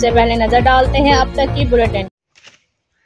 सबसे पहले नजर डालते हैं अब तक की बुलेटिन।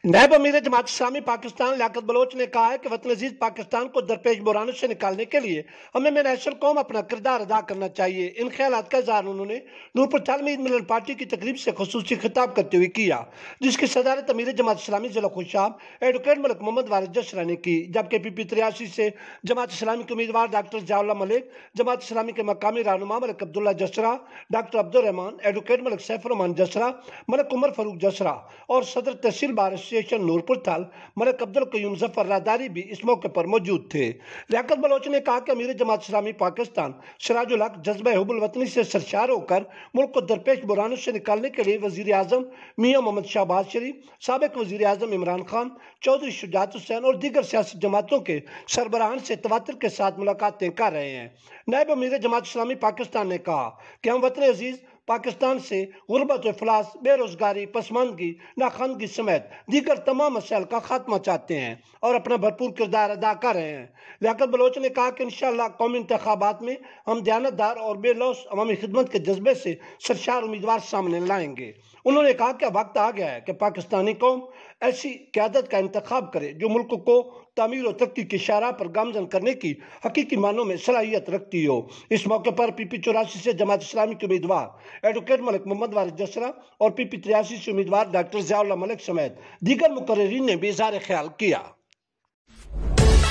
नायब अमीर जमात इस्लामी पाकिस्तान लियाकत बलोच ने कहा है कि वतन अजीज पाकिस्तान को दरपेश बुरानों से निकालने के लिए हमें में नेशनल कौम अपना किरदार अदा करना चाहिए। इन ख्यालात का इज़हार उन्होंने नूरपुर तालमी ईद मिलन पार्टी की तकरीब से खुसूसी खिताब करते हुए किया, जिसकी सदारत अमीर जमात इस्लामी जिला खुशाब एडवोकेट मलिक मोहम्मद वारिस जसरा ने की। जबकि PP 83 से जमात इस्लामी के उम्मीदवार डॉक्टर ज़ियाउल्लाह मलिक, जमात इस्लामी के मकामी रहनुमा मलिक अब्दुल्ला जसरा, डॉक्टर अब्दुर्रहमान, एडवोकेट मलिक सैफुर्रहमान जसरा, मलिक उमर फारूक जसरा और सदर तहसील बार एसोसिएशन नूरपुर ताल मलिक अब्दुल कयूम जफर रादारी भी इस मौके पर मौजूद थे। लियाकत बलोच ने कहा कि अमीर जमात इस्लामी पाकिस्तान सिराजुल हक जज्बे हुब्बुल वतनी से सरशार होकर मुल्क को दरपेश बुरानों से निकालने के लिए वजीर आजम मियां मोहम्मद शहबाज शरीफ, साबिक वजीर आजम इमरान खान, चौधरी शुजात हुसैन और दीगर सियासी जमातों के सरबराहान से तवातर के साथ मुलाकातें कर रहे हैं। नायब अमीर जमात इस्लामी पाकिस्तान ने कहा कि हम वतन अजीज पाकिस्तान से गुर्बत, इफलास, बेरोजगारी, पसमानदगी, नाखानगी समेत दीगर तमाम मसाइल का खात्मा चाहते हैं और अपना भरपूर किरदार अदा कर रहे हैं। लियाकत बलोच ने कहा कि इंशाअल्लाह कौमी इंतखाबात में हम दयानतदार और बेलौस अवामी खिदमत के जज्बे से सरशार उम्मीदवार सामने लाएंगे। उन्होंने कहा कि वक्त आ गया है कि पाकिस्तानी कौम ऐसी क़यादत का इंतखाब करे जो मुल्क को तामीर और तरक्की की शाहराह पर गामजन करने की हकीकी मानों में सलाहियत रखती हो। इस मौके पर PP 84 से जमात इस्लामी के उम्मीदवार एडवोकेट मलिक मोहम्मद वारिस जसरा और PP 83 से उम्मीदवार डॉक्टर ज़ियाउल्लाह मलिक समेत दीगर मुकर्रिरीन ने भी इज़हार ख्याल किया।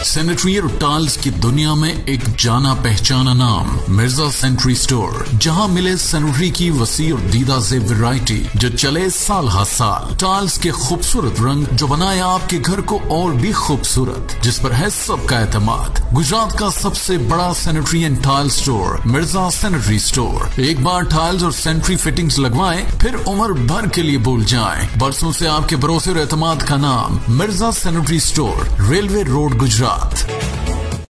सैनिटरीवेयर और टाइल्स की दुनिया में एक जाना पहचाना नाम मिर्जा सैनिटरी स्टोर, जहां मिले सैनिटरी की वसी और दीदा से वैरायटी जो चले साल हर साल। टाइल्स के खूबसूरत रंग जो बनाए आपके घर को और भी खूबसूरत, जिस पर है सबका एतमाद। गुजरात का सबसे बड़ा sanitary and tile store Mirza sanitary store. एक बार टाइल्स और सैनिटरी फिटिंग्स लगवाएं, फिर उम्र भर के लिए भूल जाएं। बरसों से आपके भरोसे और एतमाद का नाम Mirza sanitary store, railway road, Gujarat.